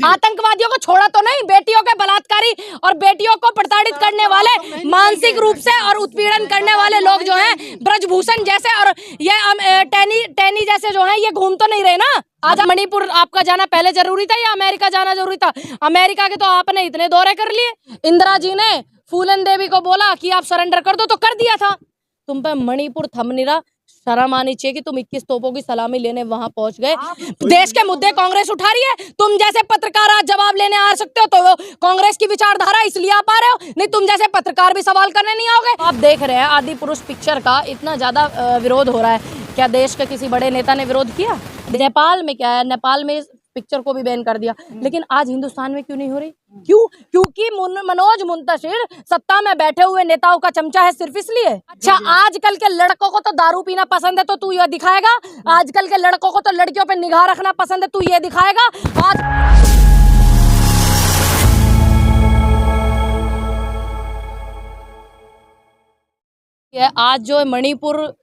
आतंकवादियों को छोड़ा तो नहीं, बेटियों के बलात्कारी और बेटियों को प्रताड़ित करने वाले, मानसिक रूप से और उत्पीड़न करने वाले लोग जो हैं, ब्रजभूषण जैसे और ये टैनी जैसे जो हैं, ये घूम तो नहीं रहे ना। आज मणिपुर आपका जाना पहले जरूरी था या अमेरिका जाना जरूरी था? अमेरिका के तो आपने इतने दौरे कर लिए। इंदिरा जी ने फूलन देवी को बोला कि आप सरेंडर कर दो, तो कर दिया था। तुम पे मणिपुर थम नहीं रहा। शर्म आनी चाहिए कि तुम 21 तोपों की सलामी लेने वहां पहुंच गए। देश के मुद्दे कांग्रेस उठा रही है, तुम जैसे पत्रकार आज जवाब लेने आ सकते हो, तो कांग्रेस की विचारधारा इसलिए आ पा रहे हो, नहीं तुम जैसे पत्रकार भी सवाल करने नहीं आओगे। आप देख रहे हैं आदि पुरुष पिक्चर का इतना ज्यादा विरोध हो रहा है, क्या देश के किसी बड़े नेता ने विरोध किया? नेपाल में क्या है, नेपाल में पिक्चर को भी बैन कर दिया, लेकिन आज हिंदुस्तान में क्यों नहीं हो रही? क्यों? क्योंकि मनोज मुंतशिर सत्ता में बैठे हुए नेताओं का चमचा है, सिर्फ इसलिए। अच्छा, आजकल के लड़कों को तो दारू पीना पसंद है, तो तू ये दिखाएगा? आजकल के लड़कों को तो लड़कियों पे निगाह रखना पसंद है, तू ये दिखाएगा? आज जो मणिपुर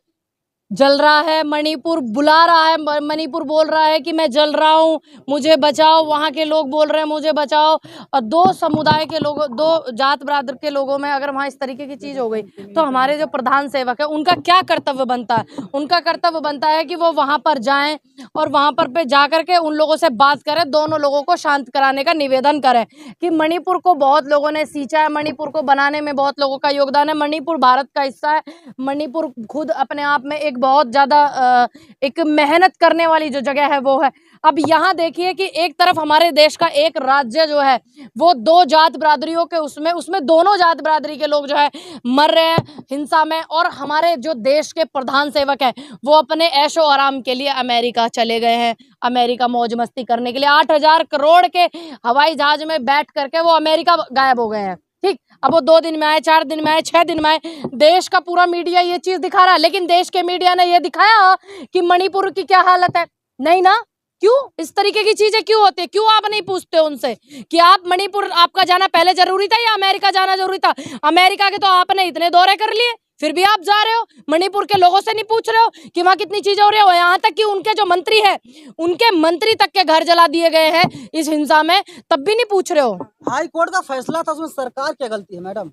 जल रहा है, मणिपुर बुला रहा है, मणिपुर बोल रहा है कि मैं जल रहा हूँ, मुझे बचाओ। वहाँ के लोग बोल रहे हैं मुझे बचाओ। और दो समुदाय के लोगों, दो जात बरादर के लोगों में अगर वहाँ इस तरीके की चीज़ हो गई, तो हमारे जो प्रधान सेवक है उनका क्या कर्तव्य बनता है? उनका कर्तव्य बनता है कि वो वहाँ पर जाएं और वहाँ पर पे जा करके उन लोगों से बात करें, दोनों लोगों को शांत कराने का निवेदन करें कि मणिपुर को बहुत लोगों ने सींचा है, मणिपुर को बनाने में बहुत लोगों का योगदान है, मणिपुर भारत का हिस्सा है। मणिपुर खुद अपने आप में एक बहुत ज्यादा एक मेहनत करने वाली जो जगह है वो है। अब यहाँ देखिए कि एक तरफ हमारे देश का एक राज्य जो है वो दो जात बरादरियों के उसमें दोनों जात बरादरी के लोग जो है मर रहे हैं हिंसा में, और हमारे जो देश के प्रधान सेवक हैं वो अपने ऐशो आराम के लिए अमेरिका चले गए हैं, अमेरिका मौज मस्ती करने के लिए। 8,000 करोड़ के हवाई जहाज में बैठ करके वो अमेरिका गायब हो गए हैं। ठीक, अब वो 2 दिन में आए, 4 दिन में आए, 6 दिन में आए, देश का पूरा मीडिया ये चीज दिखा रहा है, लेकिन देश के मीडिया ने ये दिखाया कि मणिपुर की क्या हालत है? नहीं ना। क्यों इस तरीके की चीजें क्यों होती है? क्यों आप नहीं पूछते उनसे कि आप मणिपुर आपका जाना पहले जरूरी था या अमेरिका जाना जरूरी था? अमेरिका के तो आपने इतने दौरे कर लिए, फिर भी आप जा रहे हो। मणिपुर के लोगों से नहीं पूछ रहे हो कि वहाँ कितनी चीजें हो रही है? यहाँ तक कि उनके जो मंत्री है, उनके मंत्री तक के घर जला दिए गए हैं इस हिंसा में, तब भी नहीं पूछ रहे हो। हाई कोर्ट का फैसला था, उसमें सरकार क्या गलती है मैडम?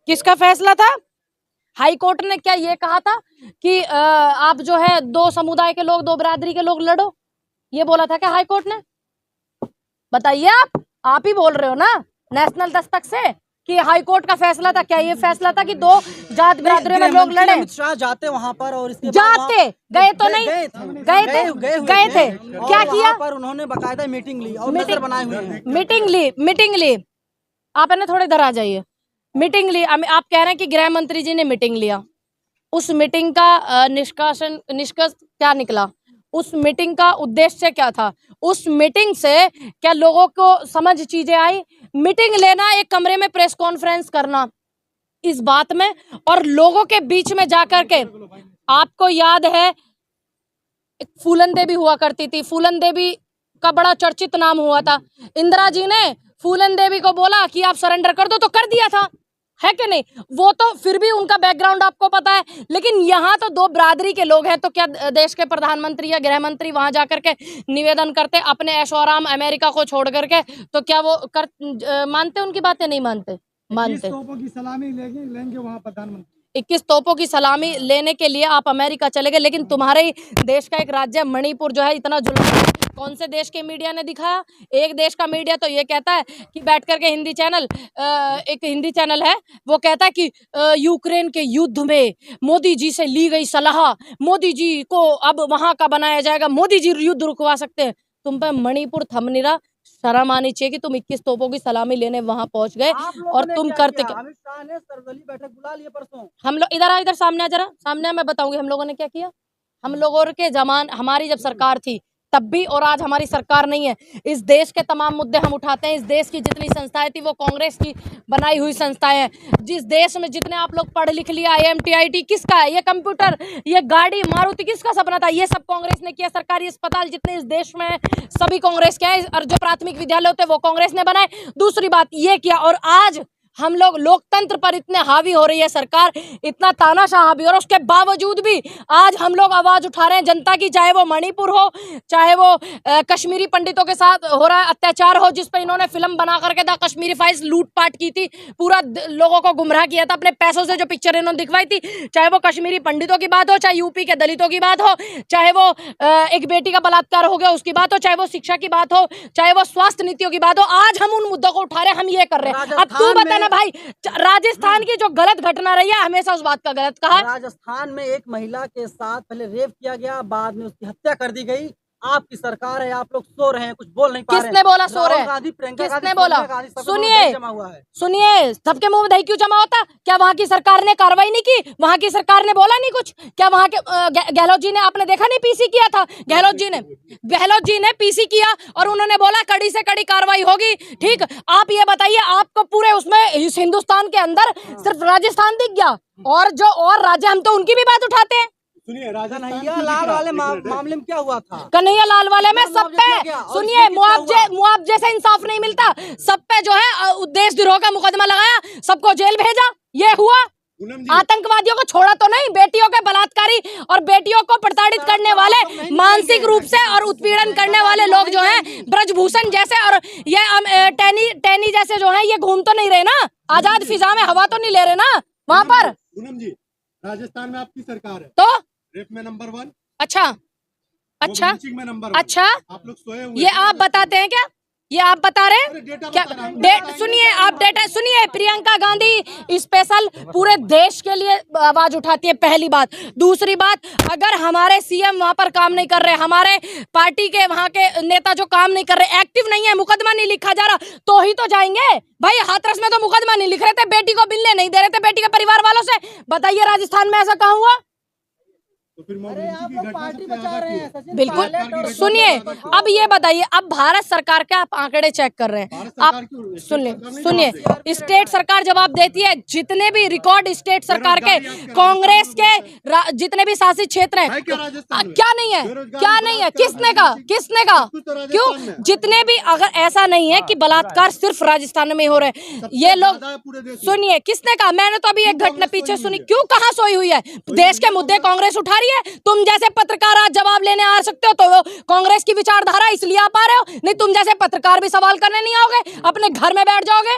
किसका फैसला था? हाई कोर्ट ने क्या ये कहा था कि आप जो है दो समुदाय के लोग, दो बिरादरी के लोग लड़ो? ये बोला था क्या हाई कोर्ट ने? बताइए, आप ही बोल रहे हो ना नेशनल दस्तक से कि हाई कोर्ट का फैसला था। क्या ये फैसला था कि दो जात बिरादरी में लोग लड़े? अमित शाह जाते वहाँ पर और इसके जाते गए तो नहीं गए थे क्या किया? पर उन्होंने बकायदा मीटिंग ली और नजर बनाए हुए हैं। मीटिंग ली। आप है थोड़े इधर आ जाइए। मीटिंग ली, आप कह रहे हैं कि गृह मंत्री जी ने मीटिंग लिया। उस मीटिंग का निष्कर्ष क्या निकला? उस मीटिंग का उद्देश्य क्या था? उस मीटिंग से क्या लोगों को समझ चीजें आई? मीटिंग लेना, एक कमरे में प्रेस कॉन्फ्रेंस करना इस बात में, और लोगों के बीच में जाकर के, आपको याद है फूलन देवी हुआ करती थी, फूलन देवी का बड़ा चर्चित नाम हुआ था। इंदिरा जी ने फूलन देवी को बोला कि आप सरेंडर कर दो, तो कर दिया था, है कि नहीं? वो तो फिर भी उनका बैकग्राउंड आपको पता है, लेकिन यहाँ तो दो बिरादरी के लोग हैं, तो क्या देश के प्रधानमंत्री या गृह मंत्री वहां जाकर के निवेदन करते अपने ऐशो आराम अमेरिका को छोड़ करके? तो क्या वो मानते उनकी बातें? नहीं मानते। 21 तोपों की सलामी लेंगे वहाँ प्रधानमंत्री। 21 तोपों की सलामी लेने के लिए आप अमेरिका चले गए, लेकिन तुम्हारे देश का एक राज्य मणिपुर जो है इतना जुल्म कौन से देश के मीडिया ने दिखाया? एक देश का मीडिया तो ये कहता है कि बैठ करके हिंदी चैनल, एक हिंदी चैनल है, वो कहता है कि यूक्रेन के युद्ध में मोदी जी से ली गई सलाह, मोदी जी को अब वहां का बनाया जाएगा, मोदी जी युद्ध रुकवा सकते हैं। तुम पे मणिपुर थम नहीं रहा। शर्म आनी चाहिए कि तुम 21 तोपों की सलामी लेने वहां पहुंच गए, और तुम करते क्या? अमित शाह ने सर्वदलीय बैठक बुला ली परसों। हम लोग इधर सामने आ, जरा सामने मैं बताऊंगी हम लोगों ने क्या किया। हम लोगों के हमारी जब सरकार थी तब भी, और आज हमारी सरकार नहीं है, इस देश के तमाम मुद्दे हम उठाते हैं। इस देश की जितनी संस्थाएं थी वो कांग्रेस की बनाई हुई संस्थाएं हैं। जिस देश में जितने आप लोग पढ़ लिख लिया, IMT IT किसका है? ये कंप्यूटर, ये गाड़ी, मारुति किसका सपना था? ये सब कांग्रेस ने किया। सरकारी अस्पताल जितने इस देश में सभी कांग्रेस के हैं, और जो प्राथमिक विद्यालय होते हैं वो कांग्रेस ने बनाए। दूसरी बात ये किया, और आज हम लोग लोकतंत्र पर इतने हावी हो रही है सरकार, इतना तानाशाह हावी, और उसके बावजूद भी आज हम लोग आवाज उठा रहे हैं जनता की, चाहे वो मणिपुर हो, चाहे वो कश्मीरी पंडितों के साथ हो रहा है अत्याचार हो, जिस पे इन्होंने फिल्म बना करके द कश्मीरी फाइल्स लूटपाट की थी, पूरा लोगों को गुमराह किया था अपने पैसों से, जो पिक्चर इन्होंने दिखवाई थी, चाहे वो कश्मीरी पंडितों की बात हो, चाहे यूपी के दलितों की बात हो, चाहे वो एक बेटी का बलात्कार हो गया उसकी बात हो, चाहे वो शिक्षा की बात हो, चाहे वो स्वास्थ्य नीतियों की बात हो, आज हम उन मुद्दों को उठा रहे हैं, हम ये कर रहे हैं। अब तू बता ना भाई, राजस्थान की जो गलत घटना रही है, हमेशा उस बात का गलत कहा। राजस्थान में एक महिला के साथ पहले रेप किया गया, बाद में उसकी हत्या कर दी गई। आपकी सरकार है, आप लोग सो रहे हैं, कुछ बोल नहीं पा रहे हैं। किसने बोला सो रहे हैं? किसने बोला? सुनिए, सबके मुंह में दही क्यों जमा होता? क्या वहाँ की सरकार ने कार्रवाई नहीं की? वहाँ की सरकार ने बोला नहीं कुछ? क्या वहाँ के गहलोत जी ने, आपने देखा नहीं पीसी किया था गहलोत जी ने पीसी किया और उन्होंने बोला कड़ी से कड़ी कार्रवाई होगी। ठीक, आप ये बताइए, आपको पूरे उसमें इस हिंदुस्तान के अंदर सिर्फ राजस्थान दिख गया, और जो और राज्य, हम तो उनकी भी बात उठाते हैं। सुनिए, कन्हैया लाल वाले मामले में क्या हुआ था? कन्हैया लाल वाले में सब पे, सुनिए, मुआवजे से इंसाफ नहीं मिलता, सब पे जो है देशद्रोह का मुकदमा लगाया, सबको जेल भेजा, ये हुआ। आतंकवादियों को छोड़ा तो नहीं, बेटियों के बलात्कारी और बेटियों को प्रताड़ित करने वाले, मानसिक रूप से और उत्पीड़न करने वाले लोग जो हैं, ब्रजभूषण जैसे और ये टैनी जैसे जो हैं, ये घूम तो नहीं रहे ना, आजाद फिजा में हवा तो नहीं ले रहे ना वहाँ पर। पूनम जी, राजस्थान में आपकी सरकार है, तो रेप में नंबर 1, अच्छा में नंबर 1, अच्छा, आप लोग सोए हुए, ये आप बताते हैं क्या? ये आप बता रहे हैं क्या? सुनिए, आप डेटा सुनिए, प्रियंका गांधी स्पेशल पूरे देश के लिए आवाज उठाती है, पहली बात। दूसरी बात, अगर हमारे सीएम वहां पर काम नहीं कर रहे, हमारे पार्टी के वहां के नेता जो काम नहीं कर रहे, एक्टिव नहीं है, मुकदमा नहीं लिखा जा रहा, तो ही तो जाएंगे भाई। हाथरस में तो मुकदमा नहीं लिख रहे थे, बेटी को मिलने नहीं दे रहे थे, बेटी के परिवार वालों से, बताइए राजस्थान में ऐसा कहाँ हुआ? तो फिर पार्टी बचा रहे हैं सचिन। बिल्कुल, सुनिए, अब ये बताइए, अब भारत सरकार के आप आंकड़े चेक कर रहे हैं, आप सुनिए, स्टेट सरकार जवाब देती है, जितने भी रिकॉर्ड स्टेट सरकार के, कांग्रेस के जितने भी शासित क्षेत्र हैं, क्या नहीं है, किसने कहा? क्यों? जितने भी, अगर ऐसा नहीं है कि बलात्कार सिर्फ राजस्थान में हो रहे, ये लोग, सुनिए, किसने कहा? मैंने तो अभी एक घटना पीछे सुनी, क्यों, कहाँ सोई हुई है? देश के मुद्दे कांग्रेस उठा रही है, तुम जैसे पत्रकार आज जवाब लेने आ सकते हो, तो कांग्रेस की विचारधारा इसलिए आप आ रहे हो, नहीं तुम जैसे पत्रकार भी सवाल करने नहीं आओगे, अपने घर में बैठ जाओगे।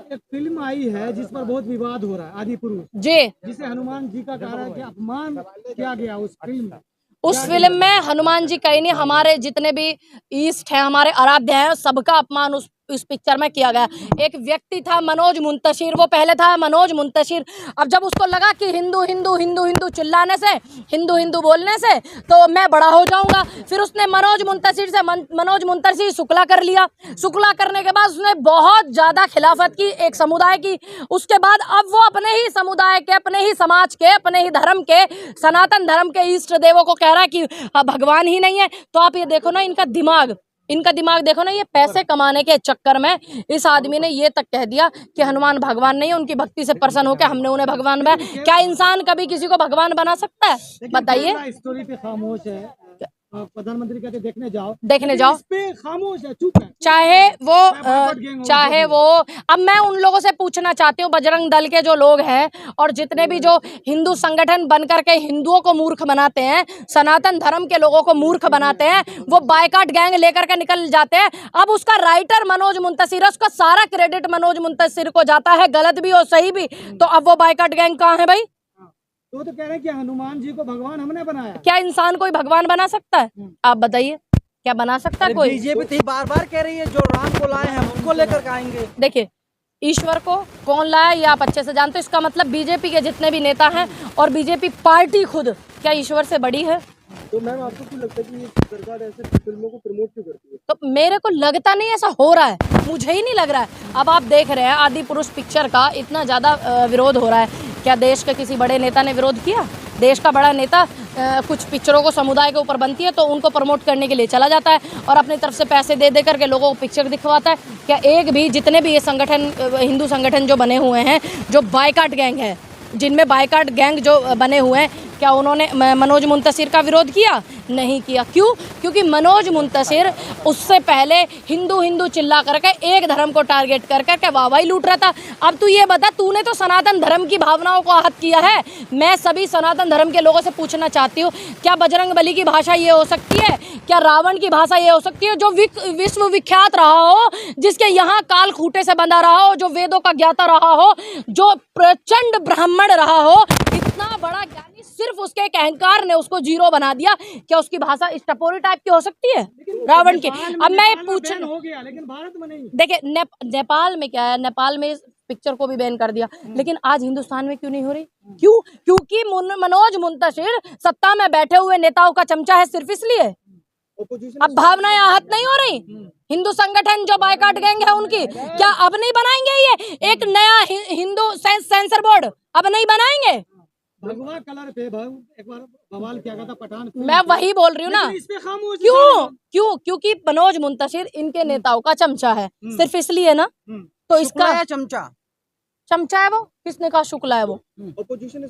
एक फिल्म आई है जिस पर बहुत विवाद हो रहा है, आदिपुरुष जी, जिसे हनुमान जी का कह रहा है कि अपमान किया गया उस फिल्म में। उस फिल्म में हनुमान जी कहीं नहीं, हमारे जितने भी ईस्ट हैं, हमारे आराध्य हैं, सबका अपमान उस पिक्चर में किया गया। एक व्यक्ति था मनोज मुंतशिर, वो पहले था मनोज मुंतशिर, अब जब उसको लगा कि हिंदू हिंदू हिंदू हिंदू चिल्लाने से, हिंदू हिंदू बोलने से तो मैं बड़ा हो जाऊंगा, फिर उसने मनोज मुंतशिर शुक्ला कर लिया। शुक्ला करने के बाद उसने बहुत ज्यादा खिलाफत की एक समुदाय की। उसके बाद अब वो अपने ही समुदाय के, अपने ही समाज के, अपने ही धर्म के, सनातन धर्म के इष्ट देवों को कह रहा है कि भगवान ही नहीं है। तो आप ये देखो ना, इनका दिमाग देखो ना, ये पैसे कमाने के चक्कर में इस आदमी ने ये तक कह दिया कि हनुमान भगवान नहीं है, उनकी भक्ति से प्रसन्न होकर हमने उन्हें भगवान बनाया। क्या इंसान कभी किसी को भगवान बना सकता है? बताइए। स्टोरी पे खामोश है, प्रधानमंत्री कहते देखने जाओ, इस पे खामोश है, चुप है। चाहे वो अब मैं उन लोगों से पूछना चाहती हूँ, बजरंग दल के जो लोग हैं और जितने भी जो हिंदू संगठन बनकर के हिंदुओं को मूर्ख बनाते हैं, सनातन धर्म के लोगों को मूर्ख बनाते हैं, वो बायकाट गैंग लेकर के निकल जाते हैं। अब उसका राइटर मनोज मुंतशिर है, उसका सारा क्रेडिट मनोज मुंतशिर को जाता है, गलत भी और सही भी। तो अब वो बायकाट गैंग कहाँ है भाई? तो कह रहे हैं कि हनुमान जी को भगवान हमने बनाया। क्या इंसान कोई भगवान बना सकता है? आप बताइए, क्या बना सकता है कोई? बीजेपी तो बार-बार कह रही है जो राम को लाए हैं उनको लेकर के आएंगे। देखिए, ईश्वर को कौन लाया ये आप अच्छे से जानते हो। इसका मतलब बीजेपी के जितने भी नेता हैं और बीजेपी पार्टी खुद क्या ईश्वर से बड़ी है? तो मैम आपको क्यों लगता है कि ये सरकार ऐसे फिल्मों को प्रमोट क्यों करती है? तो मेरे को लगता नहीं ऐसा हो रहा है, मुझे ही नहीं लग रहा है। अब आप देख रहे हैं आदिपुरुष पिक्चर का इतना ज़्यादा विरोध हो रहा है, क्या देश के किसी बड़े नेता ने विरोध किया? देश का बड़ा नेता कुछ पिक्चरों को समुदाय के ऊपर बनती है तो उनको प्रमोट करने के लिए चला जाता है और अपनी तरफ से पैसे दे करके लोगों को पिक्चर दिखवाता है। क्या एक भी जितने भी ये संगठन, हिंदू संगठन जो बने हुए हैं, जो बायकाट गैंग है, जिनमें बायकाट गैंग जो बने हुए हैं, क्या उन्होंने मनोज मुंतशिर का विरोध किया? नहीं किया। क्यों? क्योंकि मनोज मुंतशिर उससे पहले हिंदू हिंदू चिल्ला करके एक धर्म को टारगेट कर करके वाहवाही लूट रहा था। अब तू ये बता, तूने तो सनातन धर्म की भावनाओं को आहत किया है। मैं सभी सनातन धर्म के लोगों से पूछना चाहती हूँ, क्या बजरंग बली की भाषा ये हो सकती है? क्या रावण की भाषा ये हो सकती है? जो विश्व विख्यात रहा हो, जिसके यहाँ काल खूंटे से बंधा रहा हो, जो वेदों का ज्ञाता रहा हो, जो प्रचंड ब्राह्मण रहा हो, इतना बड़ा ज्ञानी, सिर्फ उसके एक अहंकार ने उसको जीरो बना दिया। क्या उसकी भाषा इस टपोरी टाइप की हो सकती है रावण की? अब मैं पूछ, हो गया लेकिन भारत में नहीं। देखिए नेपाल में क्या है, नेपाल में इस पिक्चर को भी बैन कर दिया, लेकिन आज हिंदुस्तान में क्यों नहीं हो रही? क्यों? क्योंकि मनोज मुंतशिर सत्ता में बैठे हुए नेताओं का चमचा है, सिर्फ इसलिए। अब भावनाएं आहत नहीं हो रही? हिंदू संगठन जो बायकॉट गैंग है उनकी, क्या अब नहीं बनाएंगे ये एक नया हिंदू सेंसर बोर्ड? अब नहीं बनाएंगे? भगवा कलर पे एक बार बवाल किया गया था पठान। मैं वही बोल रही हूँ ना। इस पे खामोश क्यों? क्यों? क्योंकि मनोज मुंतशिर इनके नेताओं का चमचा है, सिर्फ इसलिए ना। तो इसका चमचा चमचा है वो, किसने कहा शुक्ला है वो? अपोजिशन